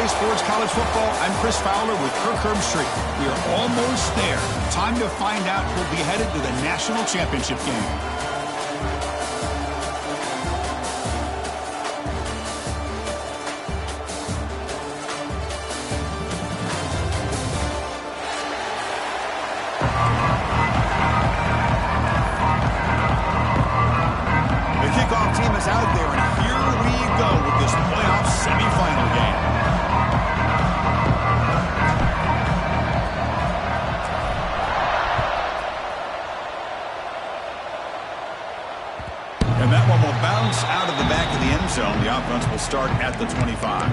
EA Sports College Football, I'm Chris Fowler with Kirk Herbstreit. We are almost there. Time to find out who'll be headed to the national championship game. The kickoff team is out there, and here we go with this playoff semifinal game. And that one will bounce out of the back of the end zone. The offense will start at the 25.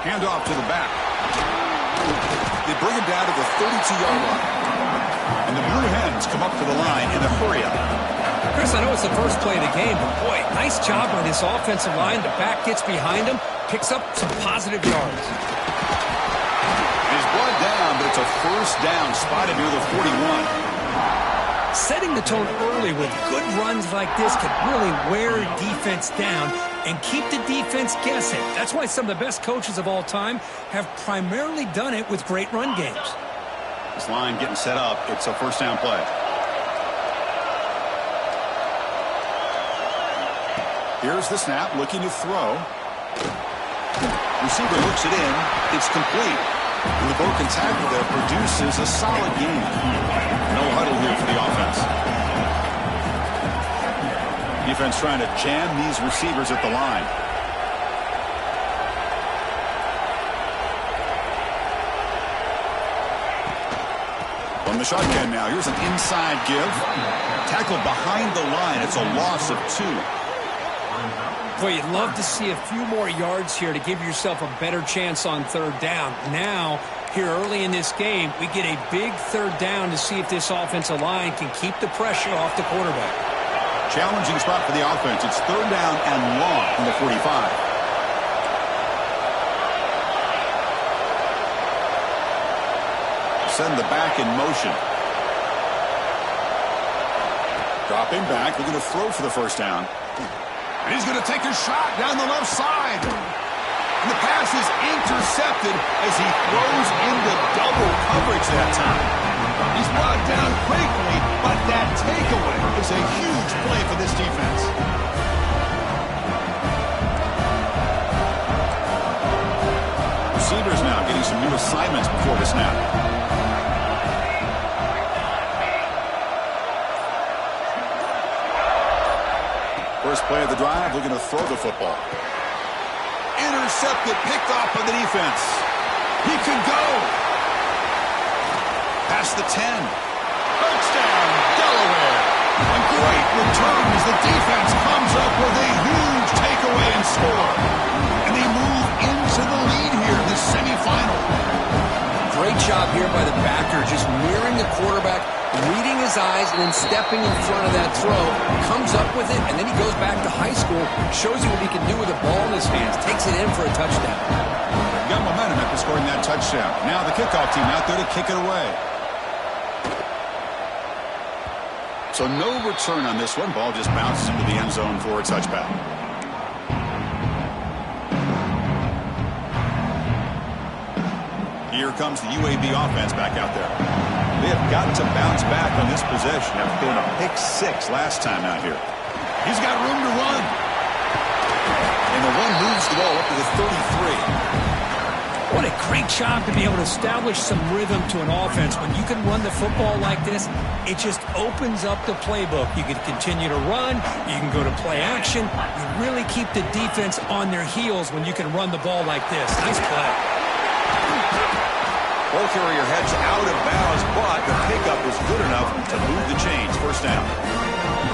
Handoff to the back. They bring him down to the 32-yard line. And the Blue Hens come up to the line in a hurry-up. Chris, I know it's the first play of the game, but boy, nice job by this offensive line. The back gets behind him, picks up some positive yards. He's brought down, but it's a first down, spotted near the 41. Setting the tone early with good runs like this can really wear defense down and keep the defense guessing. That's why some of the best coaches of all time have primarily done it with great run games. This line getting set up. It's a first down play. Here's the snap, looking to throw. Receiver looks it in. It's complete. And the broken tackle there produces a solid gain. No huddle here for the offense. Defense trying to jam these receivers at the line. From the shotgun now, here's an inside give. Tackled behind the line. It's a loss of 2. Boy, you'd love to see a few more yards here to give yourself a better chance on third down. Now, here early in this game, we get a big third down to see if this offensive line can keep the pressure off the quarterback. Challenging spot for the offense. It's third down and long from the 45. Send the back in motion. Dropping back, looking to throw for the first down. And he's going to take a shot down the left side. And the pass is intercepted as he throws into double coverage that time. He's brought down quickly, but that takeaway is a huge play for this defense. Receivers now getting some new assignments before the snap. First play of the drive, looking to throw the football. Intercepted, picked off by the defense. He can go. Past the 10. Touchdown, Delaware. A great return as the defense comes up with a huge takeaway and score. And they move into the lead here in the semifinal. Great job here by the backer, just mirroring the quarterback, reading his eyes, and then stepping in front of that throw. Comes up with it, and then he goes back to high school, shows you what he can do with the ball in his hands, takes it in for a touchdown. Got momentum after scoring that touchdown. Now the kickoff team out there to kick it away. So no return on this one. Ball just bounces into the end zone for a touchback. Here comes the UAB offense back out there. They have got to bounce back on this possession after throwing a pick-6 last time out here. He's got room to run. And the run moves the ball up to the 33. What a great job to be able to establish some rhythm to an offense. When you can run the football like this, it just opens up the playbook. You can continue to run. You can go to play action. You really keep the defense on their heels when you can run the ball like this. Nice play. Ball carrier heads out of bounds, but the pickup was good enough to move the chains. First down.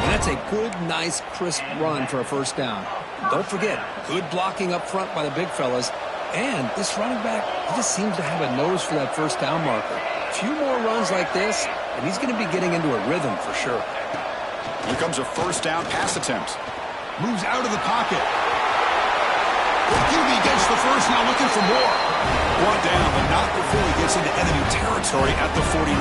And that's a good, nice, crisp run for a first down. Don't forget, good blocking up front by the big fellas. And this running back, he just seems to have a nose for that first down marker. A few more runs like this, and he's going to be getting into a rhythm for sure. Here comes a first down pass attempt. Moves out of the pocket. QB gets the first, now looking for more. Brought down, but not before he gets into enemy territory at the 49.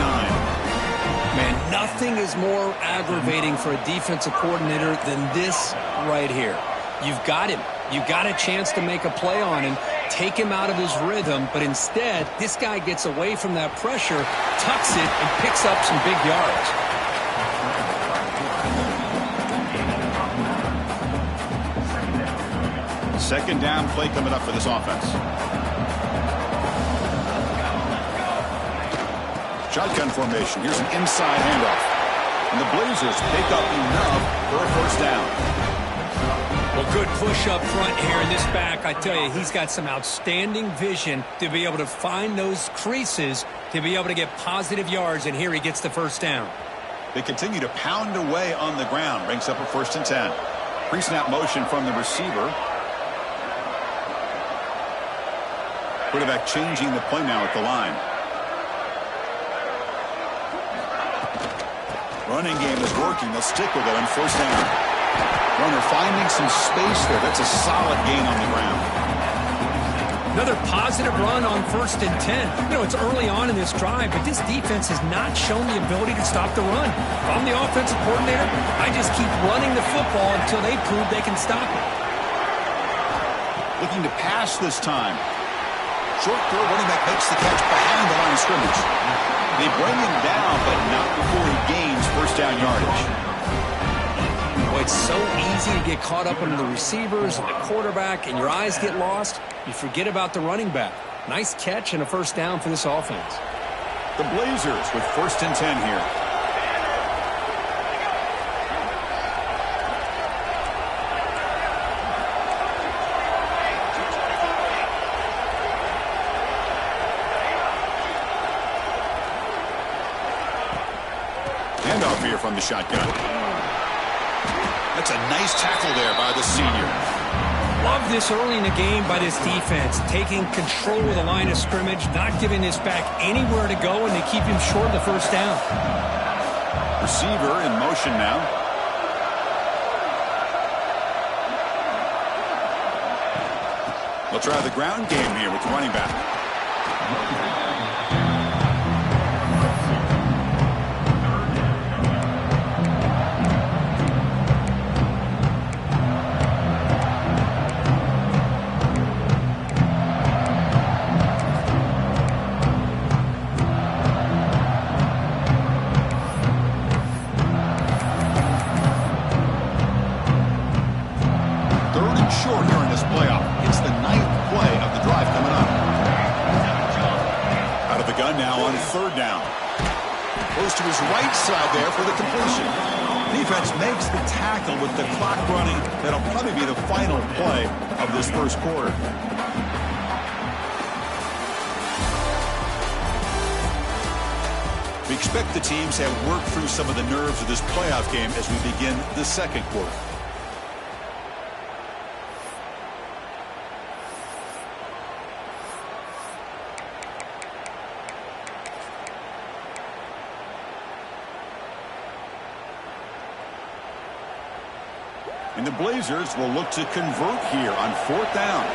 Man, nothing is more aggravating for a defensive coordinator than this right here. You've got him. You've got a chance to make a play on him, take him out of his rhythm, but instead, this guy gets away from that pressure, tucks it, and picks up some big yards. Second down play coming up for this offense. Shotgun formation. Here's an inside handoff. And the Blazers pick up enough for a first down. Well, good push up front here in this back. I tell you, he's got some outstanding vision to be able to find those creases, to be able to get positive yards, and here he gets the first down. They continue to pound away on the ground. Brings up a 1st and 10. Pre-snap motion from the receiver. Quarterback changing the play now at the line. Running game is working. They'll stick with it on 1st down. Runner finding some space there. That's a solid gain on the ground. Another positive run on 1st and 10. You know, it's early on in this drive, but this defense has not shown the ability to stop the run. If I'm the offensive coordinator, I just keep running the football until they prove they can stop it. Looking to pass this time. Short throw, running back makes the catch behind the line of scrimmage. They bring him down, but not before he gains first down yardage. Boy, it's so easy to get caught up under the receivers and the quarterback, and your eyes get lost. You forget about the running back. Nice catch and a first down for this offense. The Blazers with 1st and 10 here. Handoff here from the shotgun. That's a nice tackle there by the senior. Love this early in the game by this defense, taking control of the line of scrimmage, not giving this back anywhere to go, and they keep him short of the first down. Receiver in motion now. They'll try the ground game here with the running back. Short here in this playoff. It's the 9th play of the drive coming up. Out of the gun now on 3rd down. Goes to his right side there for the completion. Defense makes the tackle with the clock running. That'll probably be the final play of this first quarter. We expect the teams have worked through some of the nerves of this playoff game as we begin the second quarter. And the Blazers will look to convert here on 4th down.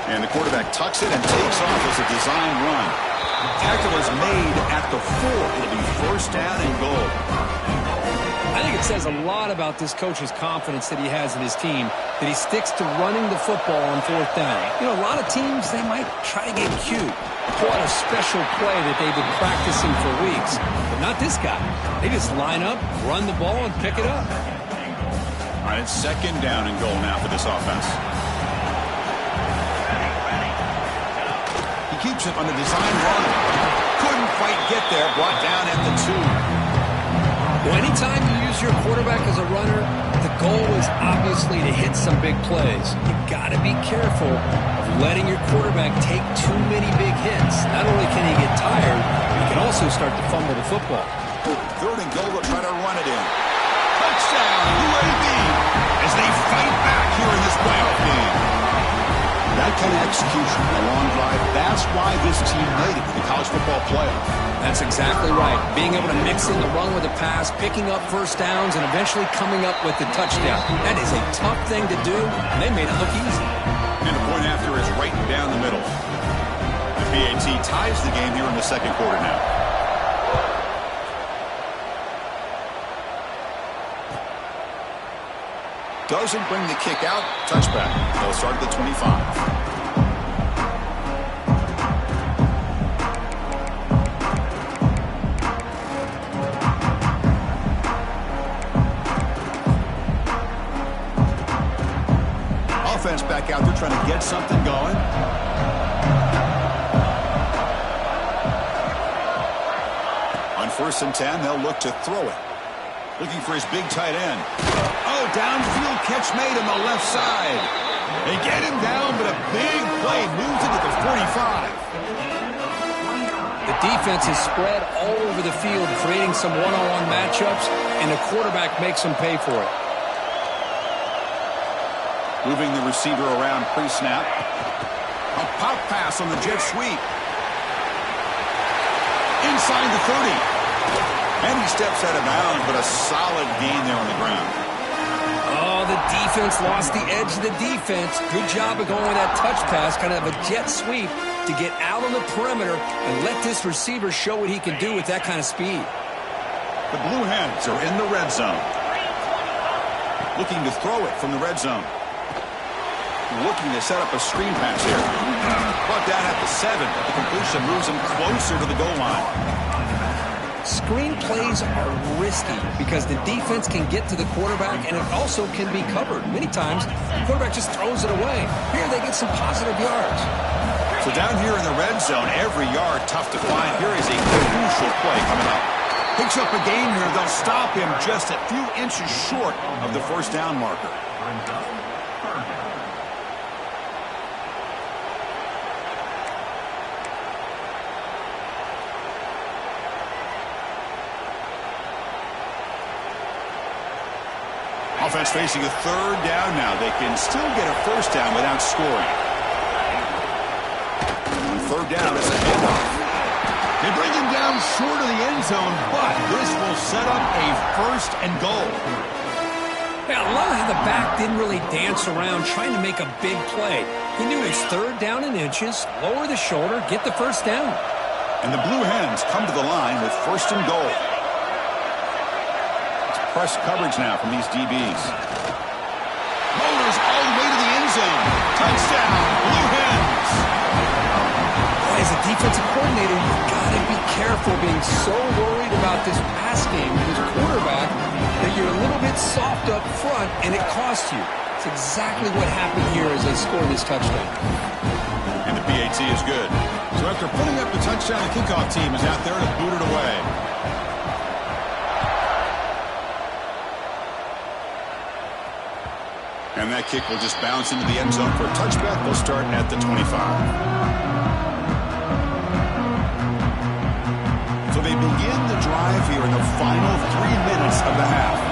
And the quarterback tucks it and takes off as a design run. Tackle is made at the 4. It'll be 1st down and goal. I think it says a lot about this coach's confidence that he has in his team, that he sticks to running the football on 4th down. You know, a lot of teams, they might try to get cute, pull out a special play that they've been practicing for weeks. But not this guy. They just line up, run the ball, and pick it up. All right, it's 2nd down and goal now for this offense. He keeps it on the design run. Couldn't quite get there. Brought down at the 2. Well, anytime you use your quarterback as a runner, the goal is obviously to hit some big plays. You've got to be careful of letting your quarterback take too many big hits. Not only can he get tired, he can also start to fumble the football. 3rd and goal, they'll try to run it in. Touchdown, UAB, as they fight back here in this playoff game. That kind of execution, a long drive. That's why this team made it to the college football playoff. That's exactly right. Being able to mix in the run with the pass, picking up first downs, and eventually coming up with the touchdown. That is a tough thing to do, and they made it look easy. And the point after is right down the middle. The PAT ties the game here in the second quarter now. Doesn't bring the kick out. Touchback. They'll start at the 25. Offense back out there trying to get something going. On 1st and 10, they'll look to throw it. Looking for his big tight end. Oh, downfield catch made on the left side. They get him down, but a big play moves it to the 45. The defense is spread all over the field, creating some one-on-one matchups, and the quarterback makes them pay for it. Moving the receiver around pre-snap. A pop pass on the jet sweep. Inside the 30. And he steps out of bounds, but a solid gain there on the ground. Oh, the defense lost the edge of the defense. Good job of going with that touch pass, kind of a jet sweep to get out on the perimeter and let this receiver show what he can do with that kind of speed. The Blue Hens are in the red zone. Looking to throw it from the red zone. Looking to set up a screen pass here. Brought down at the 7, but the completion moves him closer to the goal line. Screen plays are risky because the defense can get to the quarterback and it also can be covered. Many times, the quarterback just throws it away. Here they get some positive yards. So down here in the red zone, every yard tough to find. Here is a crucial play coming up. Picks up a gain here. They'll stop him just a few inches short of the first down marker. Offense facing a third down now. They can still get a first down without scoring. On third down is a handoff. They bring him down short of the end zone, but this will set up a first and goal. Yeah, I love how the back didn't really dance around trying to make a big play. He knew it's third down in inches, lower the shoulder, get the first down. And the Blue Hens come to the line with first and goal. Press coverage now from these DBs. Motors all the way to the end zone. Touchdown, Blue Hens. As a defensive coordinator, you've got to be careful being so worried about this pass game with this quarterback that you're a little bit soft up front and it costs you. It's exactly what happened here as they scored this touchdown. And the PAT is good. So after putting up the touchdown, the kickoff team is out there to boot it away. And that kick will just bounce into the end zone for a touchback. They'll start at the 25. So they begin the drive here in the final 3 minutes of the half.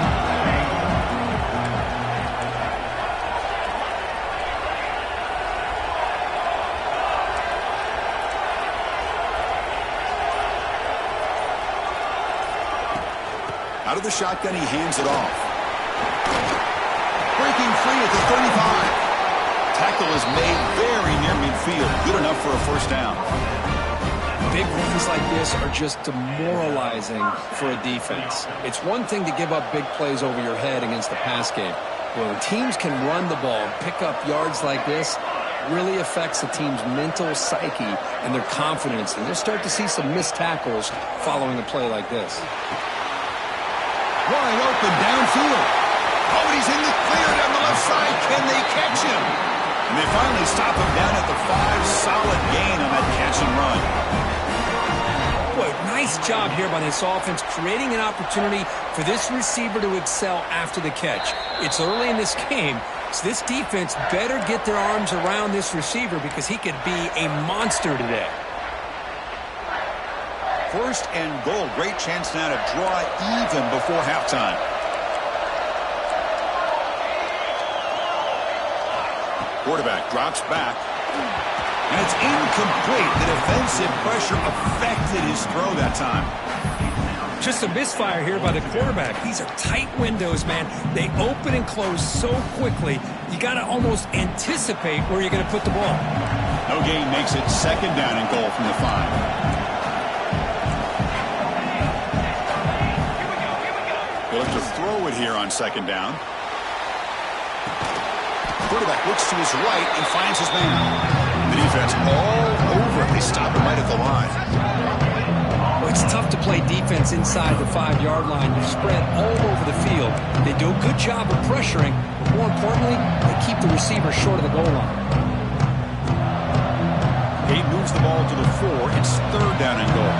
Out of the shotgun, he hands it off. Breaking free at the 35. Tackle is made very near midfield. Good enough for a first down. Big runs like this are just demoralizing for a defense. It's one thing to give up big plays over your head against the pass game. When teams can run the ball and pick up yards like this, it really affects the team's mental psyche and their confidence. And you'll start to see some missed tackles following a play like this. Wide open downfield. Oh, he's in the clear down the left side. Can they catch him? And they finally stop him down at the 5. Solid gain on that catch and run. Boy, nice job here by this offense, creating an opportunity for this receiver to excel after the catch. It's early in this game, so this defense better get their arms around this receiver because he could be a monster today. First and goal. Great chance now to draw even before halftime. Quarterback drops back. And it's incomplete. The defensive pressure affected his throw that time. Just a misfire here by the quarterback. These are tight windows, man. They open and close so quickly, you got to almost anticipate where you're going to put the ball. No gain makes it second down and goal from the 5. He'll have to throw it here on second down. Quarterback looks to his right and finds his man. The defense all over him. They stop him right at the line. Well, it's tough to play defense inside the 5-yard line. You're spread all over the field. They do a good job of pressuring, but more importantly, they keep the receiver short of the goal line. He moves the ball to the 4. It's third down and goal.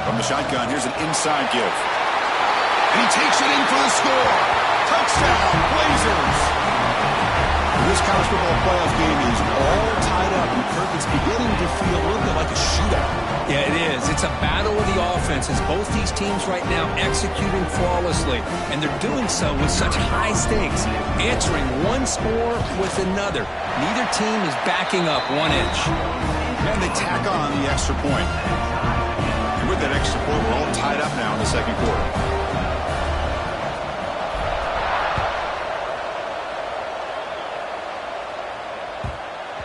From the shotgun, here's an inside give. And he takes it in for the score. Touchdown, Blazers. This college football playoff game is all tied up, and Kirk, it's beginning to feel a little bit like a shootout. Yeah, it is. It's a battle of the offenses. Both these teams right now executing flawlessly, and they're doing so with such high stakes, answering one score with another. Neither team is backing up 1 inch. And they tack on the extra point. And with that extra point, we're all tied up now in the second quarter.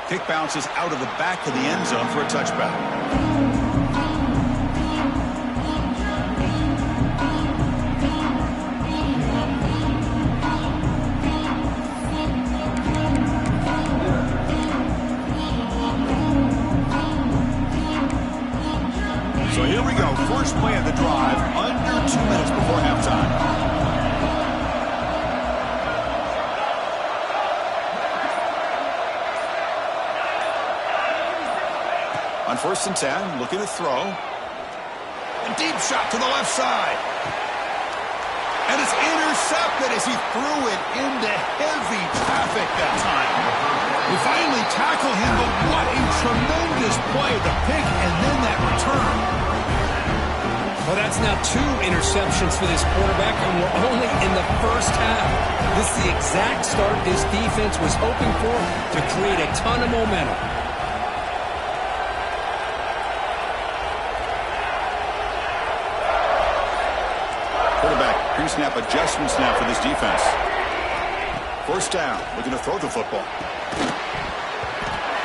Kick bounces out of the back of the end zone for a touchback. So here we go. First play of the drive, under 2 minutes before halftime. On 1st and 10, looking to throw. A deep shot to the left side. And it's intercepted as he threw it into heavy traffic that time. We finally tackle him, but what a tremendous play. The pick and then that return. Well, that's now 2 interceptions for this quarterback, and we're only in the first half. This is the exact start this defense was hoping for to create a ton of momentum. Quarterback pre-snap adjustments now for this defense. First down, looking to throw the football.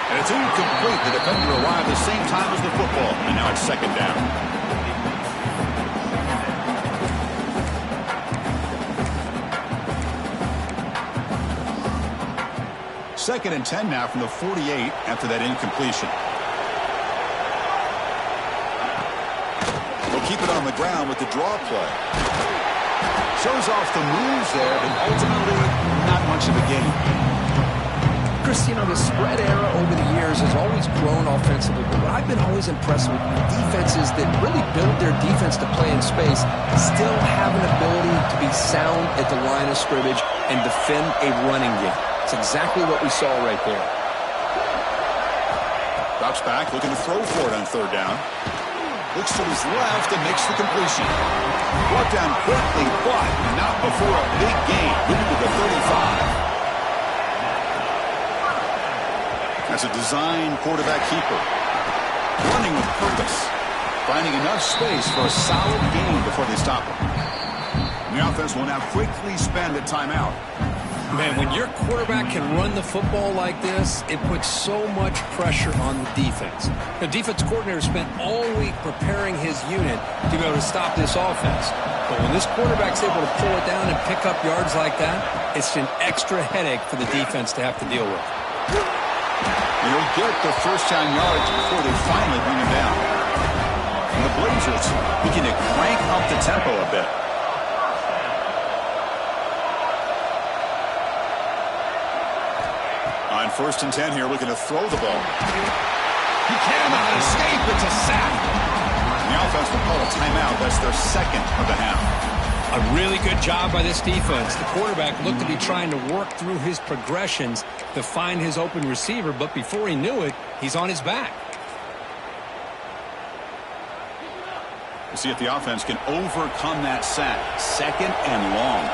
And it's incomplete. The defender arrived at the same time as the football, and now it's second down. Second and 10 now from the 48 after that incompletion. They'll keep it on the ground with the draw play. Shows off the moves there, but ultimately not much of a gain. Chris, you know, the spread era over the years has always grown offensively, but what I've been always impressed with defenses that really build their defense to play in space still have an ability to be sound at the line of scrimmage and defend a running game. It's exactly what we saw right there. Drops back, looking to throw for it on third down. Looks to his left and makes the completion. Brought down quickly, but not before a big gain. Moving to the 35. That's a design quarterback keeper. Running with purpose. Finding enough space for a solid gain before they stop him. And the offense will now quickly spend a timeout. Man, when your quarterback can run the football like this, it puts so much pressure on the defense. The defense coordinator spent all week preparing his unit to be able to stop this offense. But when this quarterback's able to pull it down and pick up yards like that, it's an extra headache for the defense to have to deal with. And he'll get the first down yards before they finally bring him down. And the Blazers begin to crank up the tempo a bit. On 1st and 10 here, looking to throw the ball. He cannot escape. It's a sack. And the offense will call a timeout. That's their second of the half. A really good job by this defense. The quarterback looked to be trying to work through his progressions to find his open receiver, but before he knew it, he's on his back. We'll see if the offense can overcome that sack. Second and long.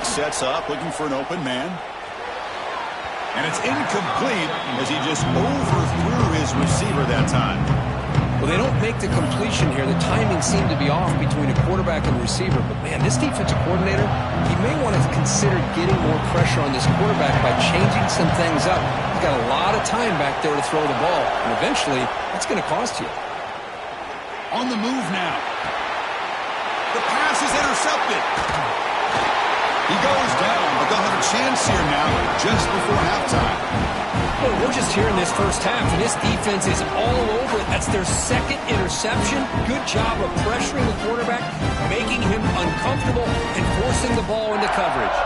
quarterback sets up, looking for an open man. And it's incomplete as he just overthrew his receiver that time. Well, they don't make the completion here. The timing seemed to be off between a quarterback and receiver. But, man, this defensive coordinator, he may want to consider getting more pressure on this quarterback by changing some things up. He's got a lot of time back there to throw the ball. And eventually, that's going to cost you. On the move now. The pass is intercepted. He goes down, but they'll have a chance here now just before halftime. Well, we're just here in this first half, and this defense is all over it. That's their second interception. Good job of pressuring the quarterback, making him uncomfortable, and forcing the ball into coverage.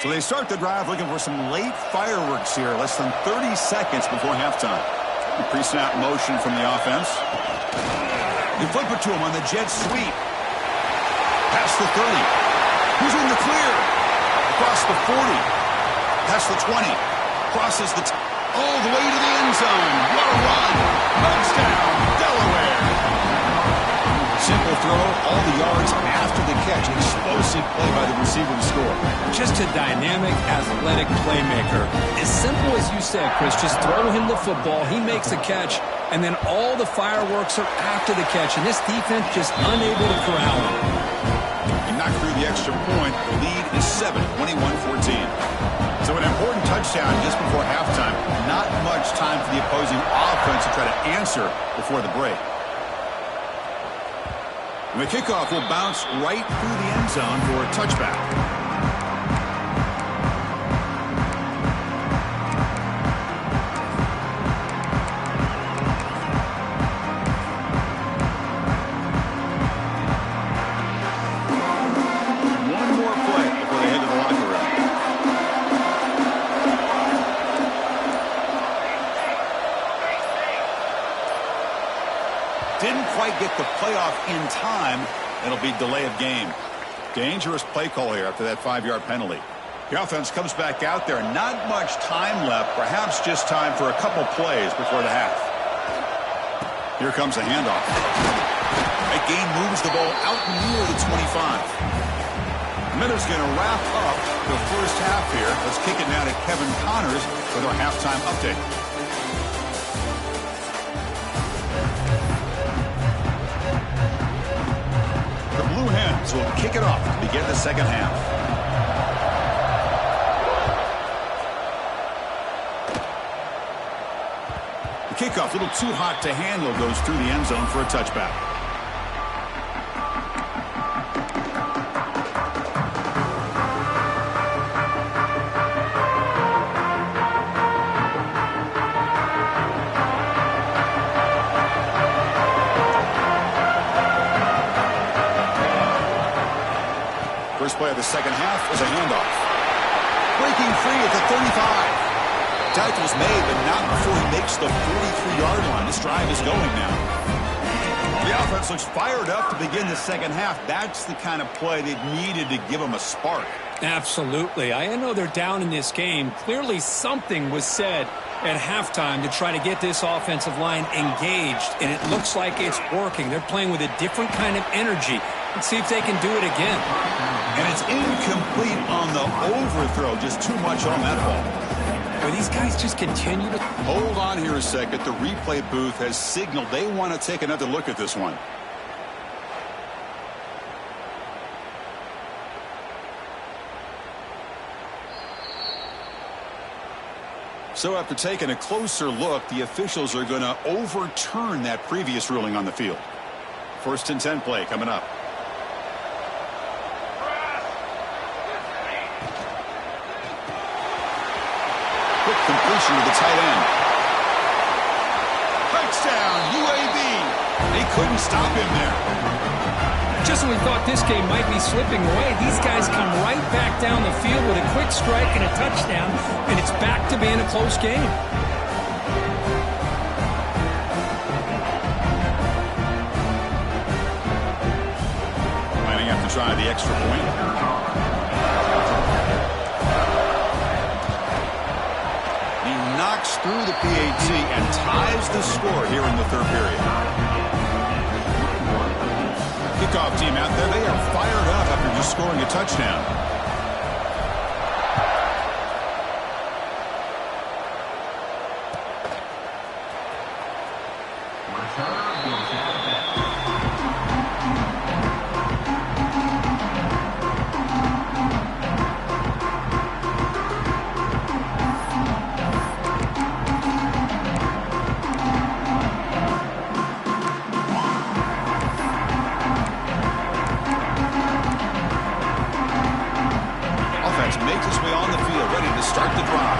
So they start the drive looking for some late fireworks here, less than 30 seconds before halftime. The pre-snap motion from the offense. They flip it to him on the jet sweep. Past the 30. Who's in the clear? Across the 40. Past the 20. Crosses the all the way to the end zone. What a run. Touchdown, Delaware. Simple throw, all the yards after the catch. Explosive play by the receiver to score. Just a dynamic, athletic playmaker. As simple as you said, Chris, just throw him the football. He makes the catch, and then all the fireworks are after the catch. And this defense just unable to corral him. Knocked through the extra point. The lead is 7, 21-14. So an important touchdown just before halftime. Not much time for the opposing offense to try to answer before the break. And the kickoff will bounce right through the end zone for a touchback. Didn't quite get the playoff in time. It'll be delay of game. Dangerous play call here after that 5-yard penalty. The offense comes back out there. Not much time left. Perhaps just time for a couple plays before the half. Here comes a handoff. That game moves the ball out near the 25. Miller's going to wrap up the first half here. Let's kick it now to Kevin Connors with our halftime update. Hens will kick it off to begin the second half. The kickoff, a little too hot to handle, goes through the end zone for a touchback. First play of the second half is a handoff. Breaking free at the 35. Tackle's made, but not before he makes the 43-yard line. This drive is going now. The offense looks fired up to begin the second half. That's the kind of play they needed to give them a spark. Absolutely. I know they're down in this game. Clearly something was said at halftime to try to get this offensive line engaged, and it looks like it's working. They're playing with a different kind of energy. Let's see if they can do it again. And it's incomplete on the overthrow. Just too much on that ball. Well, these guys just continue to... Hold on here a second. The replay booth has signaled they want to take another look at this one. So after taking a closer look, the officials are going to overturn that previous ruling on the field. First and 10 play coming up. Quick completion to the tight end. Touchdown, UAB. They couldn't stop him there. Just when we thought this game might be slipping away, these guys come right back down the field with a quick strike and a touchdown, and it's back to being a close game. Planning to try the extra point. He knocks through the PAT and ties the score here in the third period. kickoff team out there, they are fired up after just scoring a touchdown. Makes his way on the field, ready to start the drive.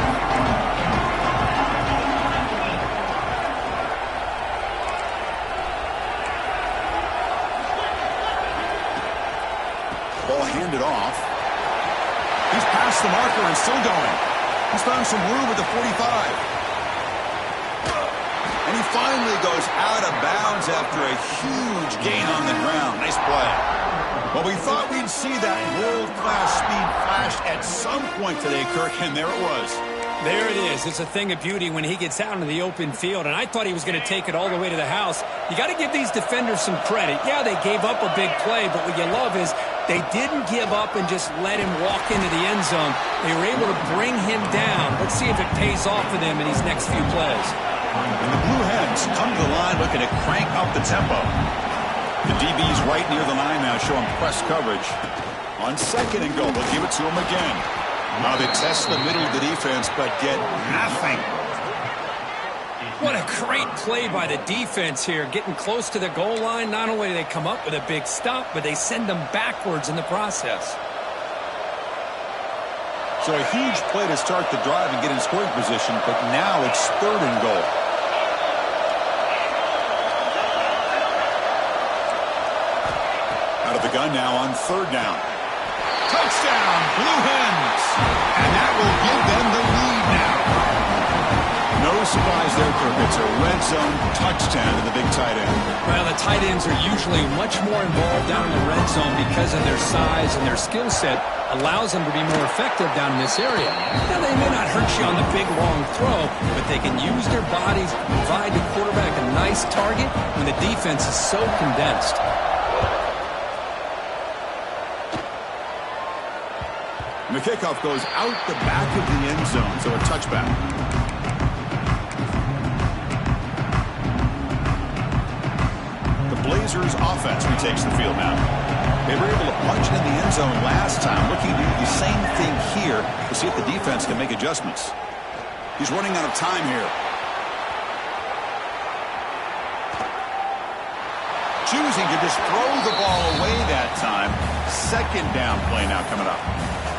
Ball handed off. He's past the marker and still going. He's found some room at the 45. And he finally goes out of bounds after a huge gain on the ground. Nice play. Well, we thought we'd see that world-class speed flash at some point today, Kirk, and there it was. There it is. It's a thing of beauty when he gets out into the open field, and I thought he was going to take it all the way to the house. You got to give these defenders some credit. Yeah, they gave up a big play, but what you love is they didn't give up and just let him walk into the end zone. They were able to bring him down. Let's see if it pays off for them in these next few plays. And the Blue Hens come to the line looking to crank up the tempo. The DB's right near the line now, showing press coverage. On second and goal, they'll give it to him again. Now they test the middle of the defense, but get nothing. What a great play by the defense here. Getting close to the goal line, not only do they come up with a big stop, but they send them backwards in the process. So a huge play to start the drive and get in scoring position, but now it's third and goal. Out of the gun now on third down. Touchdown, Blue Hens! And that will give them the lead now. No surprise there, Kirk. It's a red zone touchdown to the big tight end. Well, the tight ends are usually much more involved down in the red zone because of their size and their skill set allows them to be more effective down in this area. Now, they may not hurt you on the big, long throw, but they can use their bodies to provide the quarterback a nice target when the defense is so condensed. And the kickoff goes out the back of the end zone, so a touchback. The Blazers offense retakes the field now. They were able to punch it in the end zone last time, looking to do the same thing here to see if the defense can make adjustments. He's running out of time here. Choosing to just throw the ball away that time. Second down play now coming up.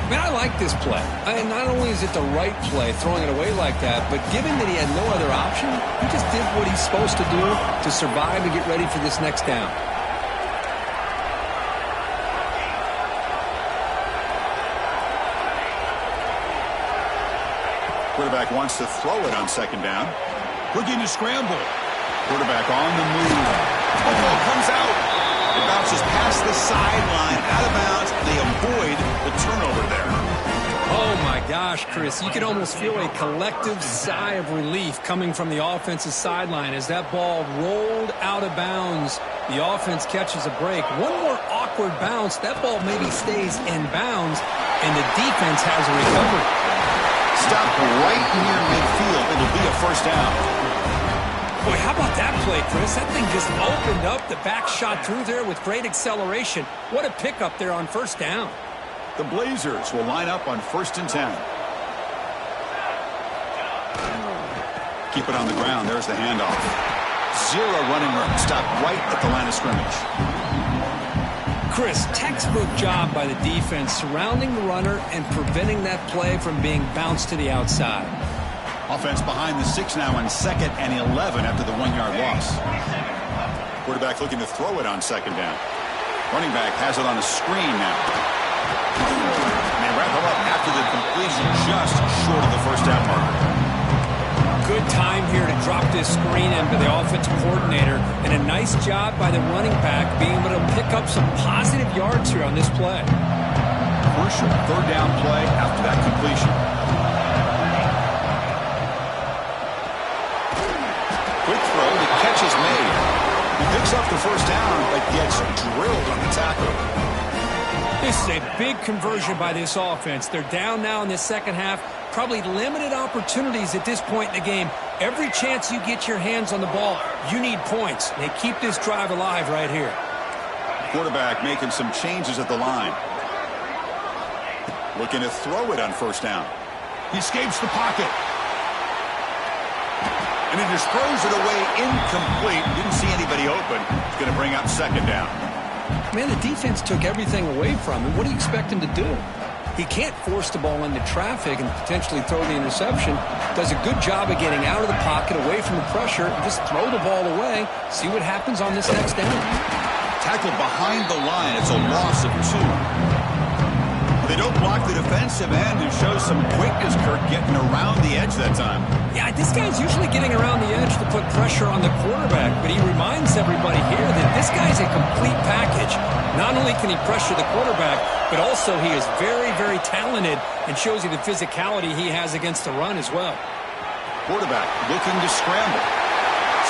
I mean, I like this play. And not only is it the right play, throwing it away like that, but given that he had no other option, he just did what he's supposed to do to survive and get ready for this next down. Quarterback wants to throw it on second down. Looking to scramble. Quarterback on the move. The ball comes out. It bounces past the sideline, out of bounds. They avoid the turnover there. Oh, my gosh, Chris. You can almost feel a collective sigh of relief coming from the offensive sideline as that ball rolled out of bounds. The offense catches a break. One more awkward bounce. That ball maybe stays in bounds, and the defense has a recovery. Stopped right near midfield. It'll be a first down. Boy, how about that play, Chris? That thing just opened up. The back shot through there with great acceleration. What a pickup there on first down. The Blazers will line up on 1st and 10. Keep it on the ground. There's the handoff. Zero running room. Stopped right at the line of scrimmage. Chris, textbook job by the defense surrounding the runner and preventing that play from being bounced to the outside. Offense behind the 6 now on 2nd and 11 after the 1-yard loss. Quarterback looking to throw it on second down. Running back has it on a screen now. And they wrap him up after the completion just short of the first down marker. Good time here to drop this screen into the offensive coordinator, and a nice job by the running back being able to pick up some positive yards here on this play. Crucial third down play after that completion. Quick throw, the catch is made. And Picks up the first down, but gets drilled on the tackle. This is a big conversion by this offense. They're down now in this second half. Probably limited opportunities at this point in the game. Every chance you get your hands on the ball, you need points. They keep this drive alive right here. Quarterback making some changes at the line. Looking to throw it on first down. He escapes the pocket. And he just throws it away incomplete. Didn't see anybody open. It's going to bring up second down. Man, the defense took everything away from him. What do you expect him to do? He can't force the ball into traffic and potentially throw the interception. Does a good job of getting out of the pocket, away from the pressure, and just throw the ball away. See what happens on this next down. Tackled behind the line. It's a loss of 2. They don't block the defensive end, who shows some quickness, Kirk, getting around the edge that time. Yeah, this guy's usually getting around the edge to put pressure on the quarterback, but he reminds everybody here that this guy's a complete package. Not only can he pressure the quarterback, but also he is very, very talented and shows you the physicality he has against the run as well. Quarterback looking to scramble.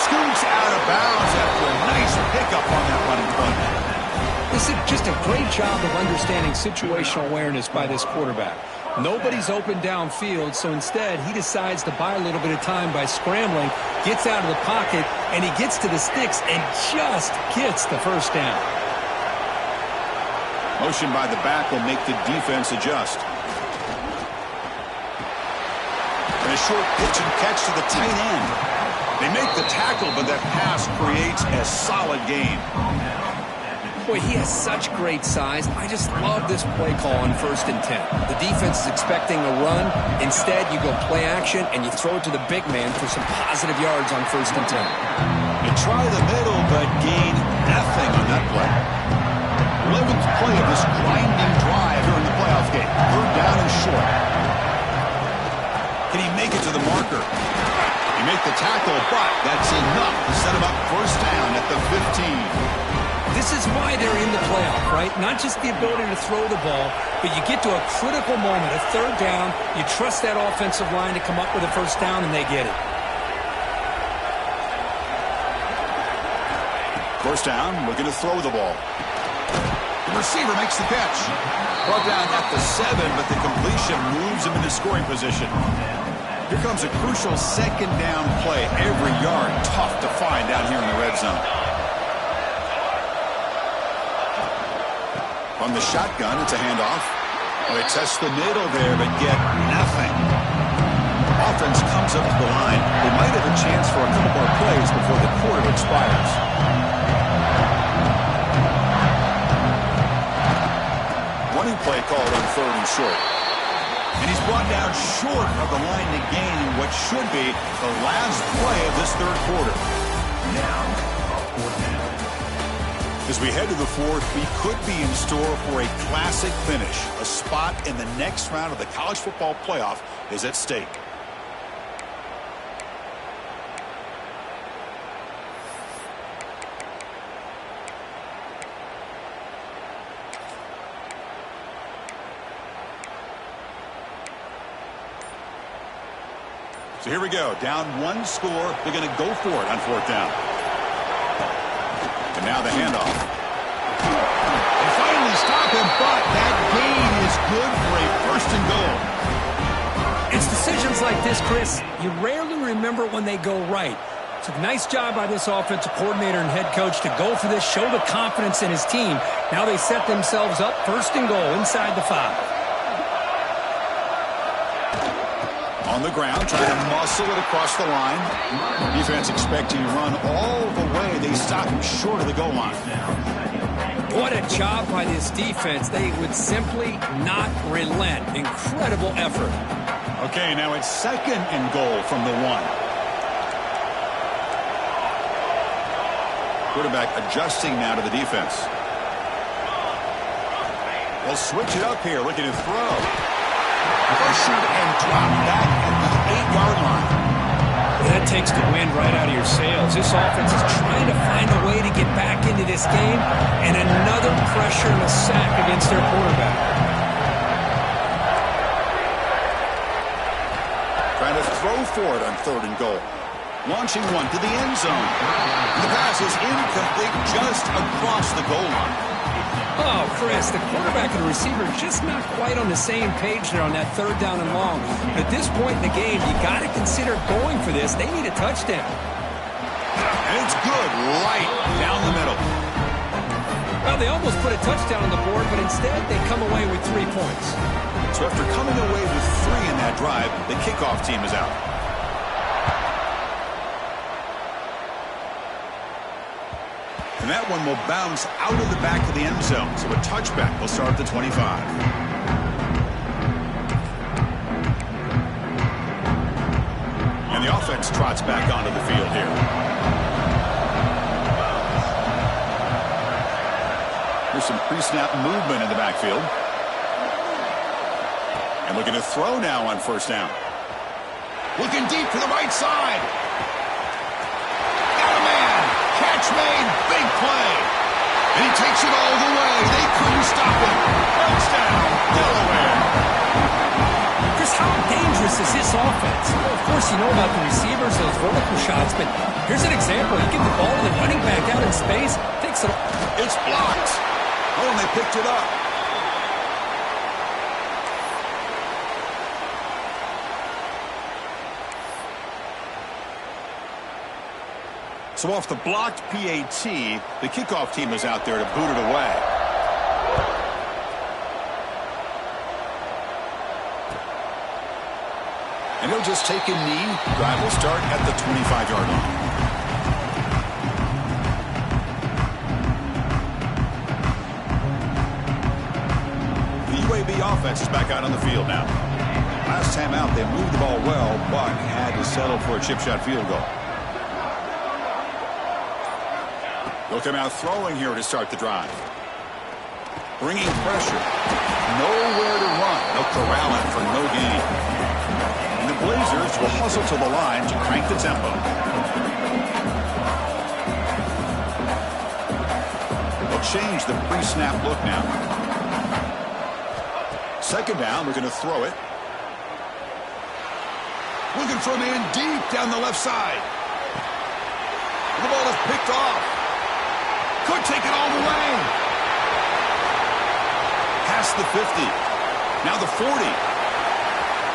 Scoots out of bounds after a nice pickup on that running play. This is just a great job of understanding situational awareness by this quarterback. Nobody's open downfield, so instead he decides to buy a little bit of time by scrambling, gets out of the pocket, and he gets to the sticks and just gets the first down. Motion by the back will make the defense adjust. And a short pitch and catch to the tight end. They make the tackle, but that pass creates a solid gain. Boy, he has such great size. I just love this play call on 1st and 10. The defense is expecting a run. Instead, you go play action, and you throw it to the big man for some positive yards on 1st and 10. They try the middle, but gain nothing on that play. 11th play of this grinding drive here in the playoff game. 3rd down and short. Can he make it to the marker? He make the tackle, but that's enough to set him up 1st down at the 15. This is why they're in the playoff, right? Not just the ability to throw the ball, but you get to a critical moment, a 3rd down. You trust that offensive line to come up with a 1st down, and they get it. 1st down, looking to throw the ball. The receiver makes the catch. Brought down at the 7, but the completion moves him into scoring position. Here comes a crucial 2nd down play. Every yard tough to find down here in the red zone. On the shotgun, it's a handoff. Well, they test the middle there, but get nothing. Offense comes up to the line. They might have a chance for a couple more plays before the quarter expires. Running play called on 3rd and short. And he's brought down short of the line to gain what should be the last play of this 3rd quarter. As we head to the 4th, we could be in store for a classic finish. A spot in the next round of the college football playoff is at stake. So here we go. Down 1 score. They're going to go for it on 4th down. And now the handoff. They finally stop him, but that gain is good for a 1st and goal. It's decisions like this, Chris, you rarely remember when they go right. It's a nice job by this offensive coordinator and head coach to go for this, show the confidence in his team. Now they set themselves up 1st and goal inside the 5. On the ground, trying to muscle it across the line. Defense expecting to run all the way. They stop him short of the goal line. What a job by this defense. They would simply not relent. Incredible effort. Okay, now it's 2nd and goal from the 1. Quarterback adjusting now to the defense. They'll switch it up here, looking to throw. Pressured and dropped back at the 8-yard line. That takes the wind right out of your sails. This offense is trying to find a way to get back into this game, and another pressure and a sack against their quarterback. Trying to throw for it on 3rd and goal. Launching one to the end zone. The pass is incomplete just across the goal line. Oh, Chris, the quarterback and the receiver just not quite on the same page there on that third down and long. At this point in the game, you got to consider going for this. They need a touchdown. And it's good right down the middle. Well, they almost put a touchdown on the board, but instead they come away with 3 points. So after coming away with 3 in that drive, the kickoff team is out. And that one will bounce out of the back of the end zone. So a touchback will start at the 25. And the offense trots back onto the field here. There's some pre-snap movement in the backfield. And looking to throw now on first down. Looking deep to the right side. Got a man. Catch made. Big play. And he takes it all the way. They couldn't stop him. Touchdown, Delaware. Chris, how dangerous is this offense? Well, of course, you know about the receivers, those vertical shots, but here's an example. You give the ball to the running back out in space, takes it. It's blocked. Oh, and they picked it up. So off the blocked PAT, the kickoff team is out there to boot it away. And he'll just take a knee. Drive will start at the 25-yard line. The UAB offense is back out on the field now. Last time out, they moved the ball well, but had to settle for a chip shot field goal. They'll come out throwing here to start the drive. Bringing pressure. Nowhere to run. They'll corral it for no gain. And the Blazers will hustle to the line to crank the tempo. They'll change the pre-snap look now. Second down, we're going to throw it. Looking for a man deep down the left side. The ball is picked off. Could take it all the way. Past the 50. Now the 40.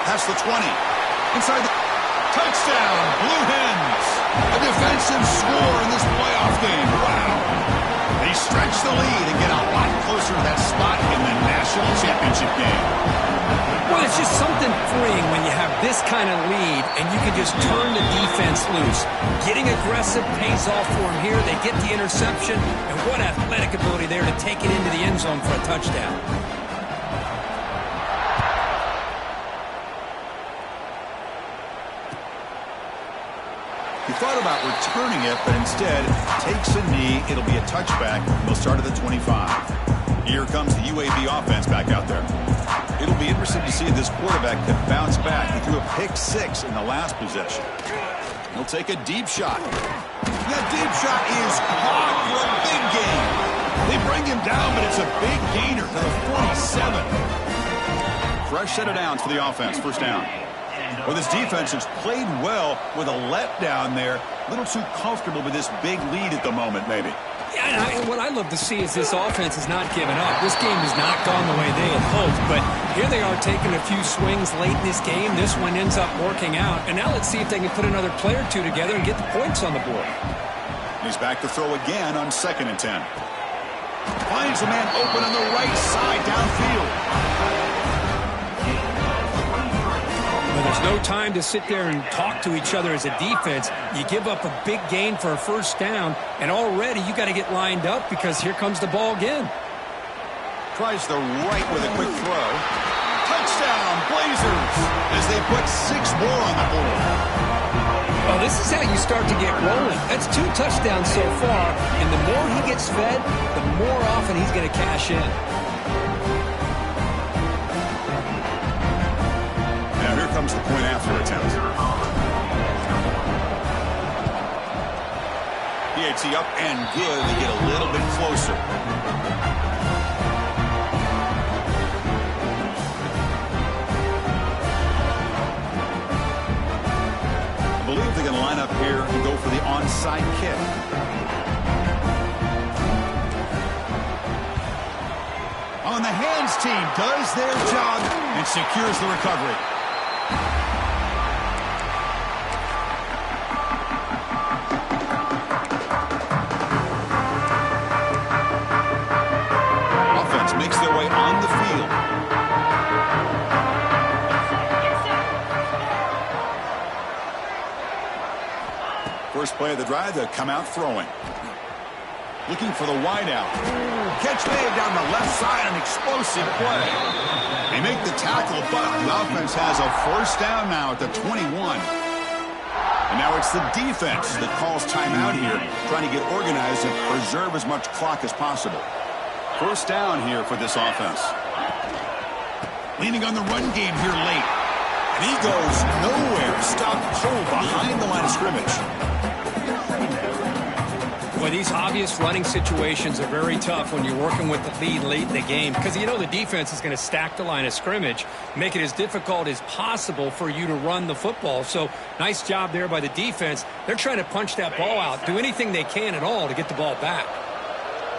Past the 20. Inside the touchdown. Blue Hens. A defensive score in this playoff game. Wow. They stretch the lead and get a lot closer to that spot in the national championship game. Well, it's just something freeing when you have this kind of lead and you can just turn the defense loose. Getting aggressive pays off for them here. They get the interception, and what athletic ability there to take it into the end zone for a touchdown. He thought about returning it, but instead takes a knee. It'll be a touchback. They'll start at the 25. Here comes the UAB offense back out there. It'll be interesting to see if this quarterback can bounce back. He threw a pick-6 in the last possession. He'll take a deep shot. That deep shot is caught for a big gain. They bring him down, but it's a big gainer to the 47. Fresh set of downs for the offense. First down. Well, this defense has played well with a letdown there. A little too comfortable with this big lead at the moment, maybe. Yeah, and what I love to see is this offense has not given up. This game has not gone the way they had hoped, but here they are taking a few swings late in this game. This one ends up working out, and now let's see if they can put another play or two together and get the points on the board. He's back to throw again on 2nd and 10. Finds a man open on the right side downfield. There's no time to sit there and talk to each other as a defense. You give up a big gain for a first down, and already you got to get lined up because here comes the ball again. Tries the right with a quick throw. Touchdown, Blazers, as they put 6 more on the board. Well, this is how you start to get rolling. That's 2 touchdowns so far, and the more he gets fed, the more often he's going to cash in. Comes the point after attempt. PAT up and good. They get a little bit closer. I believe they can line up here onside kick. On the hands team does their job and secures the recovery. Offense makes their way on the field. First play of the drive, they'll come out throwing. Looking for the wideout. Catch made down the left side, an explosive play. They make the tackle, but the offense has a first down now at the 21. And now it's the defense that calls timeout here, trying to get organized and preserve as much clock as possible. First down here for this offense. Leaning on the run game here late. And he goes nowhere. Stopped cold behind the line of scrimmage. Well, these obvious running situations are very tough when you're working with the lead late in the game because you know the defense is going to stack the line of scrimmage, make it as difficult as possible for you to run the football. So nice job there by the defense. They're trying to punch that ball out, do anything they can at all to get the ball back.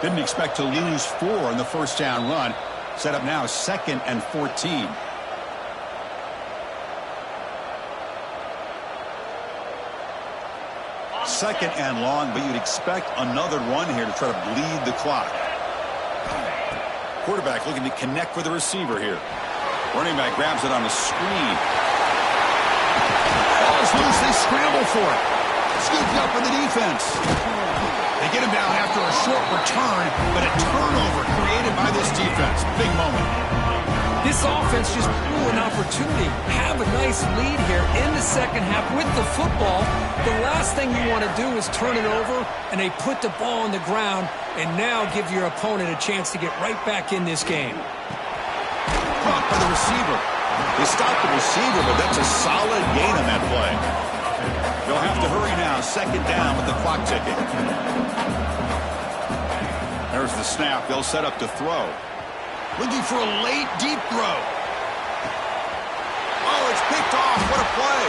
Didn't expect to lose 4 on the first down run. Set up now 2nd and 14. Second and long, but you'd expect another run here to try to bleed the clock. Quarterback looking to connect with the receiver here. Running back grabs it on the screen. Ball is loose. They scramble for it. Scooped up in the defense. They get him down after a short return, but a turnover created by this defense. Big moment. This offense just blew an opportunity. Have a nice lead here in the second half with the football. The last thing you want to do is turn it over, and they put the ball on the ground and now give your opponent a chance to get right back in this game. Caught by the receiver. They stopped the receiver, but that's a solid gain on that play. They'll have to hurry now. Second down with the clock ticking. There's the snap. They'll set up to throw. Looking for a late, deep throw. Oh, it's picked off. What a play.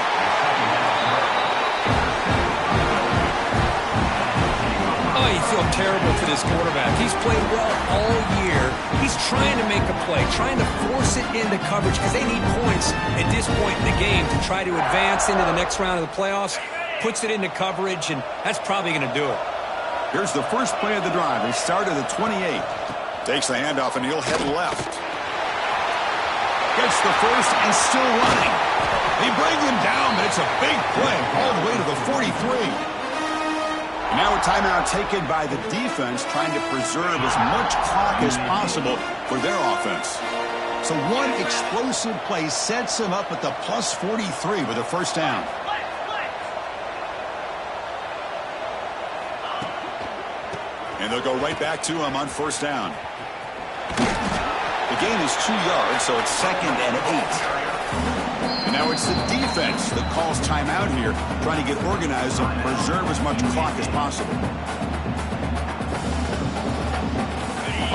Oh, you feel terrible for this quarterback. He's played well all year. He's trying to make a play, trying to force it into coverage because they need points at this point in the game to try to advance into the next round of the playoffs. Puts it into coverage, and that's probably going to do it. Here's the first play of the drive. They start at the 28. Takes the handoff, and he'll head left. Gets the first and still running. They bring him down, but it's a big play all the way to the 43. And now a timeout taken by the defense, trying to preserve as much clock as possible for their offense. So one explosive play sets him up at the plus 43 with a first down. And they'll go right back to him on first down. The gain is 2 yards, so it's 2nd and 8. And now it's the defense that calls timeout here, trying to get organized and preserve as much clock as possible.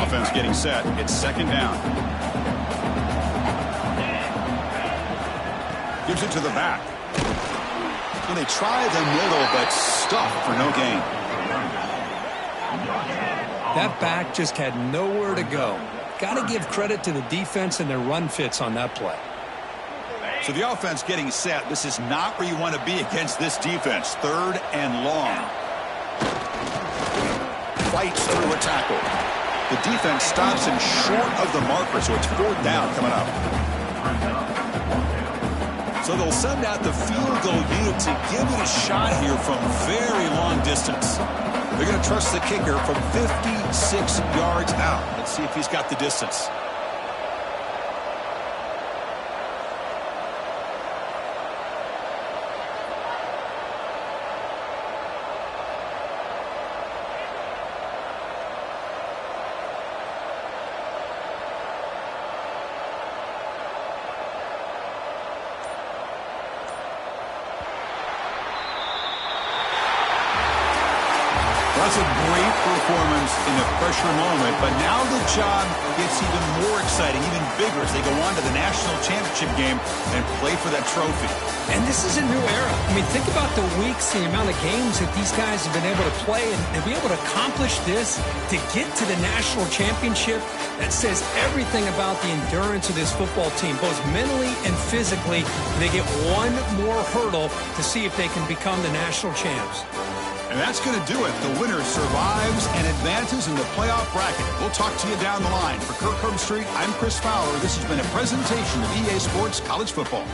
Offense getting set. It's 2nd down. Gives it to the back. And they try the middle, but stuffed for no gain. That back just had nowhere to go. Got to give credit to the defense and their run fits on that play. So the offense getting set. This is not where you want to be against this defense. 3rd and long. Fights through a tackle. The defense stops him short of the marker, so it's 4th down coming up. So they'll send out the field goal unit to give it a shot here from very long distance. They're going to trust the kicker from 56 yards out. Let's see if he's got the distance. That's a great performance in the pressure moment, but now the job gets even more exciting, even bigger as they go on to the national championship game and play for that trophy. And this is a new era. I mean, think about the weeks, the amount of games that these guys have been able to play, and to be able to accomplish this, to get to the national championship, that says everything about the endurance of this football team, both mentally and physically. They get one more hurdle to see if they can become the national champs. And that's going to do it. The winner survives and advances in the playoff bracket. We'll talk to you down the line. For Kirk Herbstreit, I'm Chris Fowler. This has been a presentation of EA Sports College Football.